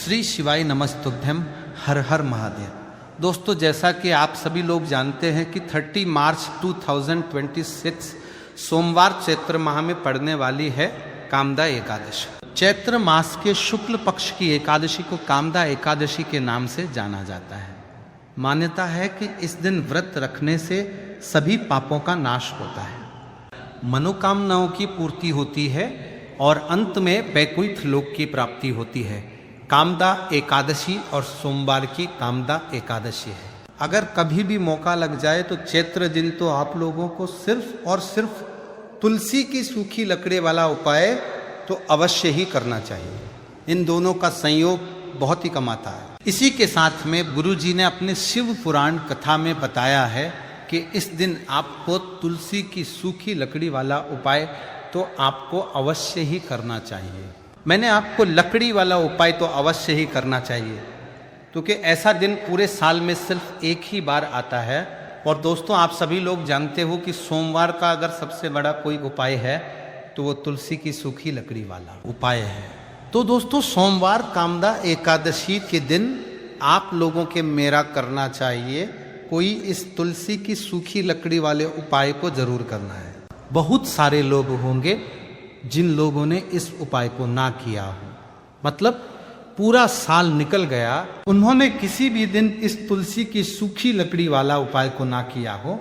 श्री शिवाय नमस्तुभ्यम, हर हर महादेव। दोस्तों, जैसा कि आप सभी लोग जानते हैं कि 30 मार्च 2026 सोमवार चैत्र माह में पड़ने वाली है कामदा एकादशी। चैत्र मास के शुक्ल पक्ष की एकादशी को कामदा एकादशी के नाम से जाना जाता है। मान्यता है कि इस दिन व्रत रखने से सभी पापों का नाश होता है, मनोकामनाओं की पूर्ति होती है और अंत में वैकुंठ लोक की प्राप्ति होती है। कामदा एकादशी और सोमवार की कामदा एकादशी है। अगर कभी भी मौका लग जाए तो चैत्र दिन तो आप लोगों को सिर्फ और सिर्फ तुलसी की सूखी लकड़ी वाला उपाय तो अवश्य ही करना चाहिए। इन दोनों का संयोग बहुत ही कम आता है। इसी के साथ में गुरु जी ने अपने शिव पुराण कथा में बताया है कि इस दिन आपको तुलसी की सूखी लकड़ी वाला उपाय तो आपको अवश्य ही करना चाहिए। मैंने आपको लकड़ी वाला उपाय तो अवश्य ही करना चाहिए, क्योंकि ऐसा दिन पूरे साल में सिर्फ एक ही बार आता है। और दोस्तों, आप सभी लोग जानते हो कि सोमवार का अगर सबसे बड़ा कोई उपाय है तो वो तुलसी की सूखी लकड़ी वाला उपाय है। तो दोस्तों, सोमवार कामदा एकादशी के दिन आप लोगों के मेरा करना चाहिए, कोई इस तुलसी की सूखी लकड़ी वाले उपाय को जरूर करना है। बहुत सारे लोग होंगे जिन लोगों ने इस उपाय को ना किया हो, मतलब पूरा साल निकल गया, उन्होंने किसी भी दिन इस तुलसी की सूखी लकड़ी वाला उपाय को ना किया हो।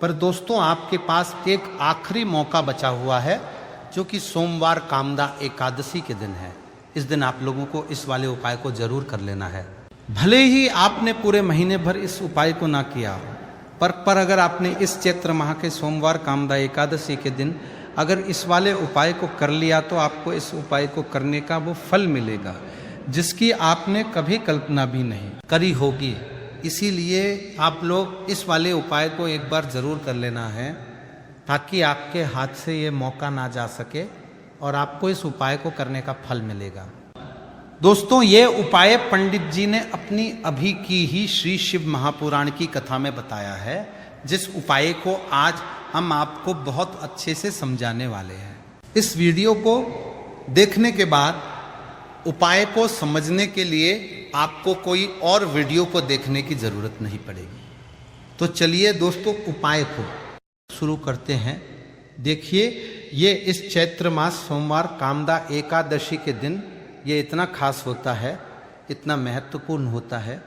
पर दोस्तों, आपके पास एक आखिरी मौका बचा हुआ है, जो कि सोमवार कामदा एकादशी के दिन है। इस दिन आप लोगों को इस वाले उपाय को जरूर कर लेना है। भले ही आपने पूरे महीने भर इस उपाय को ना किया हो, पर अगर आपने इस चैत्र माह के सोमवार कामदा एकादशी के दिन अगर इस वाले उपाय को कर लिया तो आपको इस उपाय को करने का वो फल मिलेगा जिसकी आपने कभी कल्पना भी नहीं करी होगी। इसीलिए आप लोग इस वाले उपाय को एक बार जरूर कर लेना है, ताकि आपके हाथ से ये मौका ना जा सके और आपको इस उपाय को करने का फल मिलेगा। दोस्तों, ये उपाय पंडित जी ने अपनी अभी की ही श्री शिव महापुराण की कथा में बताया है, जिस उपाय को आज हम आपको बहुत अच्छे से समझाने वाले हैं। इस वीडियो को देखने के बाद उपाय को समझने के लिए आपको कोई और वीडियो को देखने की जरूरत नहीं पड़ेगी। तो चलिए दोस्तों, उपाय को शुरू करते हैं। देखिए, ये इस चैत्र मास सोमवार कामदा एकादशी के दिन ये इतना खास होता है, इतना महत्वपूर्ण होता है।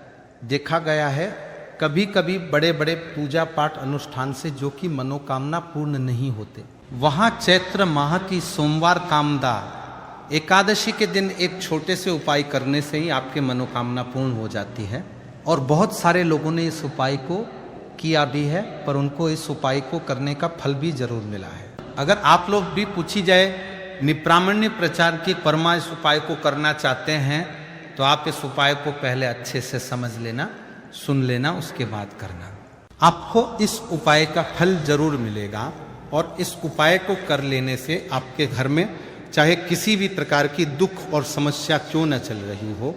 देखा गया है कभी कभी बड़े बड़े पूजा पाठ अनुष्ठान से जो कि मनोकामना पूर्ण नहीं होते, वहाँ चैत्र माह की सोमवार कामदा एकादशी के दिन एक छोटे से उपाय करने से ही आपके मनोकामना पूर्ण हो जाती है। और बहुत सारे लोगों ने इस उपाय को किया भी है, पर उनको इस उपाय को करने का फल भी जरूर मिला है। अगर आप लोग भी पूछी जाए निप्रामाण्य प्रचार की परमा इस उपाय को करना चाहते हैं तो आप इस उपाय को पहले अच्छे से समझ लेना, सुन लेना, उसके बाद करना। आपको इस उपाय का फल जरूर मिलेगा। और इस उपाय को कर लेने से आपके घर में चाहे किसी भी प्रकार की दुख और समस्या क्यों न चल रही हो,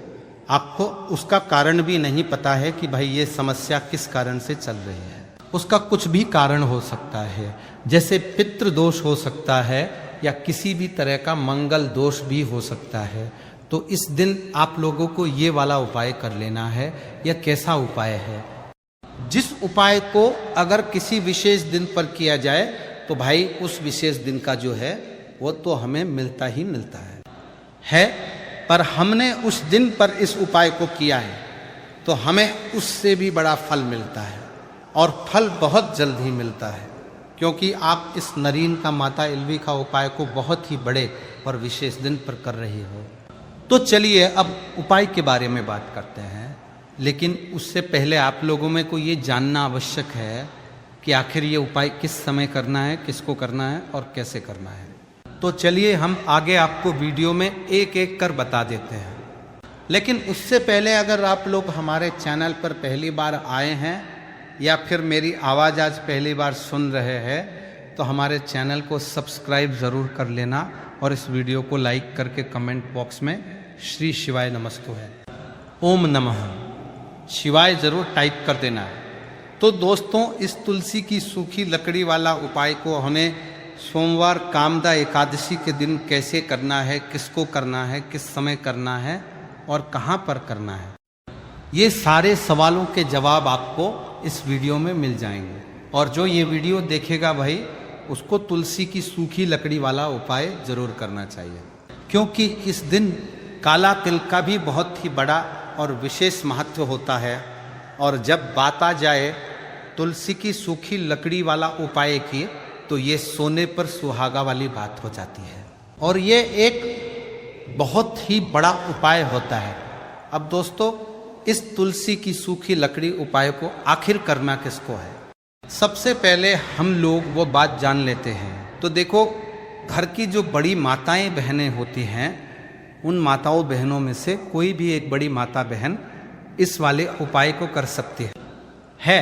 आपको उसका कारण भी नहीं पता है कि भाई ये समस्या किस कारण से चल रही है। उसका कुछ भी कारण हो सकता है, जैसे पितृदोष हो सकता है या किसी भी तरह का मंगल दोष भी हो सकता है। तो इस दिन आप लोगों को ये वाला उपाय कर लेना है। यह कैसा उपाय है? जिस उपाय को अगर किसी विशेष दिन पर किया जाए तो भाई उस विशेष दिन का जो है वो तो हमें मिलता ही मिलता है। पर हमने उस दिन पर इस उपाय को किया है तो हमें उससे भी बड़ा फल मिलता है, और फल बहुत जल्द ही मिलता है, क्योंकि आप इस नरीन का माता इल्वी का उपाय को बहुत ही बड़े और विशेष दिन पर कर रही हो। तो चलिए अब उपाय के बारे में बात करते हैं। लेकिन उससे पहले आप लोगों में को ये जानना आवश्यक है कि आखिर ये उपाय किस समय करना है, किसको करना है और कैसे करना है। तो चलिए हम आगे आपको वीडियो में एक एक कर बता देते हैं। लेकिन उससे पहले अगर आप लोग हमारे चैनल पर पहली बार आए हैं या फिर मेरी आवाज़ आज पहली बार सुन रहे हैं तो हमारे चैनल को सब्सक्राइब ज़रूर कर लेना और इस वीडियो को लाइक करके कमेंट बॉक्स में श्री शिवाय नमस्तु है, ओम नमः शिवाय ज़रूर टाइप कर देना। तो दोस्तों, इस तुलसी की सूखी लकड़ी वाला उपाय को हमें सोमवार कामदा एकादशी के दिन कैसे करना है, किसको करना है, किस समय करना है, और कहाँ पर करना है, ये सारे सवालों के जवाब आपको इस वीडियो में मिल जाएंगे। और जो ये वीडियो देखेगा भाई, उसको तुलसी की सूखी लकड़ी वाला उपाय जरूर करना चाहिए, क्योंकि इस दिन काला तिल का भी बहुत ही बड़ा और विशेष महत्व होता है। और जब बात आ जाए तुलसी की सूखी लकड़ी वाला उपाय की, तो ये सोने पर सुहागा वाली बात हो जाती है और ये एक बहुत ही बड़ा उपाय होता है। अब दोस्तों, इस तुलसी की सूखी लकड़ी उपाय को आखिर करना किसको है, सबसे पहले हम लोग वो बात जान लेते हैं। तो देखो, घर की जो बड़ी माताएं बहनें होती हैं, उन माताओं बहनों में से कोई भी एक बड़ी माता बहन इस वाले उपाय को कर सकती है।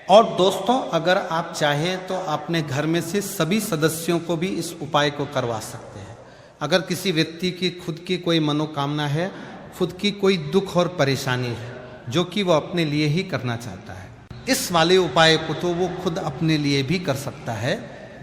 और दोस्तों, अगर आप चाहें तो अपने घर में से सभी सदस्यों को भी इस उपाय को करवा सकते हैं। अगर किसी व्यक्ति की खुद की कोई मनोकामना है, खुद की कोई दुख और परेशानी है जो कि वो अपने लिए ही करना चाहता है, इस वाले उपाय को तो वो खुद अपने लिए भी कर सकता है।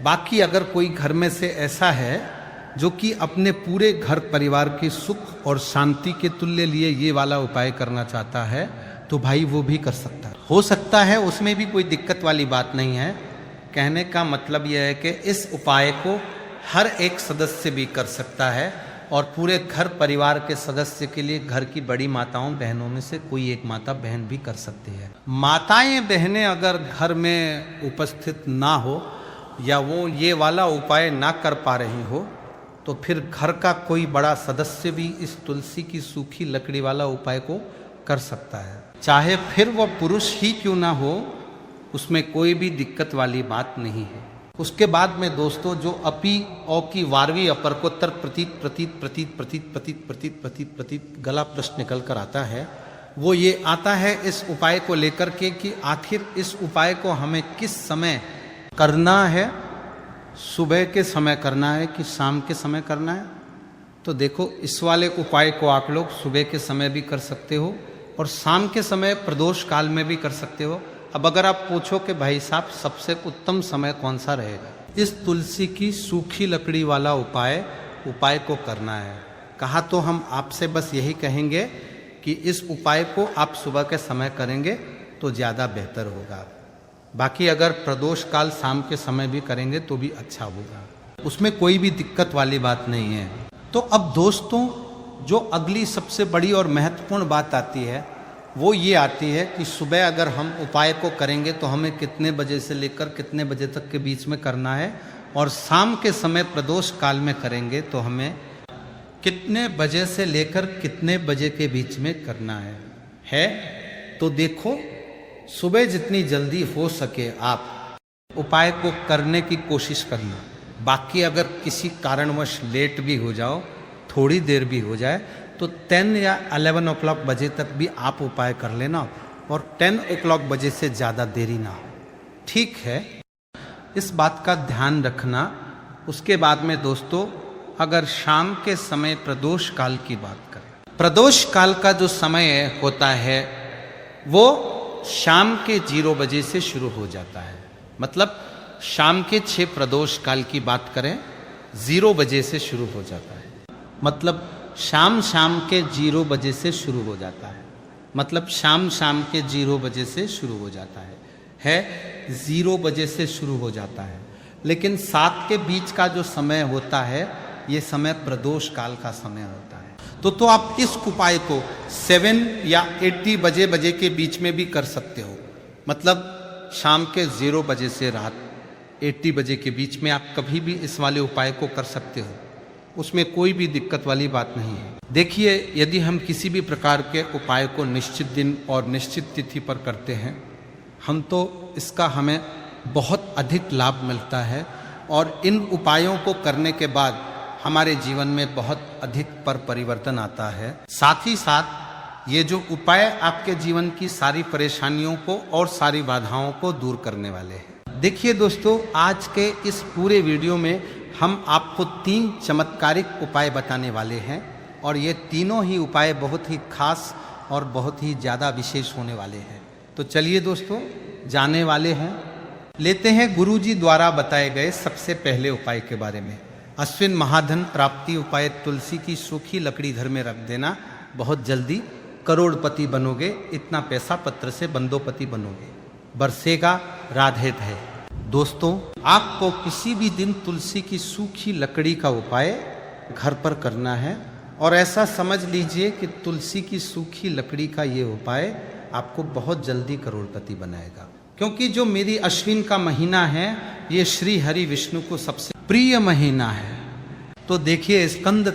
बाकी अगर कोई घर में से ऐसा है जो कि अपने पूरे घर परिवार के सुख और शांति के तुल्य लिए ये वाला उपाय करना चाहता है, तो भाई वो भी कर सकता है। हो सकता है, उसमें भी कोई दिक्कत वाली बात नहीं है। कहने का मतलब यह है कि इस उपाय को हर एक सदस्य भी कर सकता है और पूरे घर परिवार के सदस्य के लिए घर की बड़ी माताओं बहनों में से कोई एक माता बहन भी कर सकती है। माताएं बहनें अगर घर में उपस्थित ना हो या वो ये वाला उपाय ना कर पा रही हो, तो फिर घर का कोई बड़ा सदस्य भी इस तुलसी की सूखी लकड़ी वाला उपाय को कर सकता है, चाहे फिर वह पुरुष ही क्यों ना हो, उसमें कोई भी दिक्कत वाली बात नहीं है। उसके बाद में दोस्तों, जो अपी औ की वारवी अपर को तर प्रतीत प्रतीत प्रतीत प्रतीत प्रतीत प्रतीत प्रतीत प्रतीत गला प्रश्न निकल कर आता है, वो ये आता है इस उपाय को लेकर के कि आखिर इस उपाय को हमें किस समय करना है, सुबह के समय करना है कि शाम के समय करना है। तो देखो, इस वाले उपाय को आप लोग सुबह के समय भी कर सकते हो और शाम के समय प्रदोष काल में भी कर सकते हो। अब अगर आप पूछो कि भाई साहब सबसे उत्तम समय कौन सा रहेगा, इस तुलसी की सूखी लकड़ी वाला उपाय को करना है कहा, तो हम आपसे बस यही कहेंगे कि इस उपाय को आप सुबह के समय करेंगे तो ज़्यादा बेहतर होगा। बाकी अगर प्रदोष काल शाम के समय भी करेंगे तो भी अच्छा होगा, उसमें कोई भी दिक्कत वाली बात नहीं है। तो अब दोस्तों, जो अगली सबसे बड़ी और महत्वपूर्ण बात आती है वो ये आती है कि सुबह अगर हम उपाय को करेंगे तो हमें कितने बजे से लेकर कितने बजे तक के बीच में करना है, और शाम के समय प्रदोष काल में करेंगे तो हमें कितने बजे से लेकर कितने बजे के बीच में करना है। तो देखो, सुबह जितनी जल्दी हो सके आप उपाय को करने की कोशिश करना। बाकी अगर किसी कारणवश लेट भी हो जाओ, थोड़ी देर भी हो जाए, तो 10 या 11 o'clock बजे तक भी आप उपाय कर लेना और 10 o'clock बजे से ज़्यादा देरी ना हो, ठीक है। इस बात का ध्यान रखना। उसके बाद में दोस्तों, अगर शाम के समय प्रदोष काल की बात करें, प्रदोष काल का जो समय होता है वो शाम के 0 बजे से शुरू हो जाता है। मतलब शाम के 6 प्रदोष काल की बात करें, 0 बजे से शुरू हो जाता है। मतलब शाम के 0 बजे से शुरू हो जाता है। मतलब शाम के 0 बजे से शुरू हो जाता है 0 बजे से शुरू हो जाता है। लेकिन 7 के बीच का जो समय होता है, ये समय प्रदोष काल का समय होता है। तो आप इस उपाय को 7 या 80 बजे के बीच में भी कर सकते हो। मतलब शाम के 0 बजे से रात 80 बजे के बीच में आप कभी भी इस वाले उपाय को कर सकते हो, उसमें कोई भी दिक्कत वाली बात नहीं है। देखिए, यदि हम किसी भी प्रकार के उपाय को निश्चित दिन और निश्चित तिथि पर करते हैं, इसका हमें बहुत अधिक लाभ मिलता है और इन उपायों को करने के बाद हमारे जीवन में बहुत अधिक परिवर्तन आता है। साथ ही साथ ये जो उपाय आपके जीवन की सारी परेशानियों को और सारी बाधाओं को दूर करने वाले हैं। देखिए दोस्तों, आज के इस पूरे वीडियो में हम आपको 3 चमत्कारिक उपाय बताने वाले हैं और ये तीनों ही उपाय बहुत ही खास और बहुत ही ज़्यादा विशेष होने वाले हैं। तो चलिए दोस्तों, जाने वाले हैं, लेते हैं गुरुजी द्वारा बताए गए सबसे पहले उपाय के बारे में। अश्विन महाधन प्राप्ति उपाय, तुलसी की सूखी लकड़ी घर में रख देना बहुत जल्दी करोड़पति बनोगे, इतना पैसा पत्र से बंदोपति बनोगे, बरसेगा राधे है। दोस्तों, आपको किसी भी दिन तुलसी की सूखी लकड़ी का उपाय घर पर करना है और ऐसा समझ लीजिए कि तुलसी की सूखी लकड़ी का ये उपाय आपको बहुत जल्दी करोड़पति बनाएगा। क्योंकि जो मेरी अश्विन का महीना है ये श्री हरि विष्णु को सबसे प्रिय महीना है। तो देखिए, स्कंद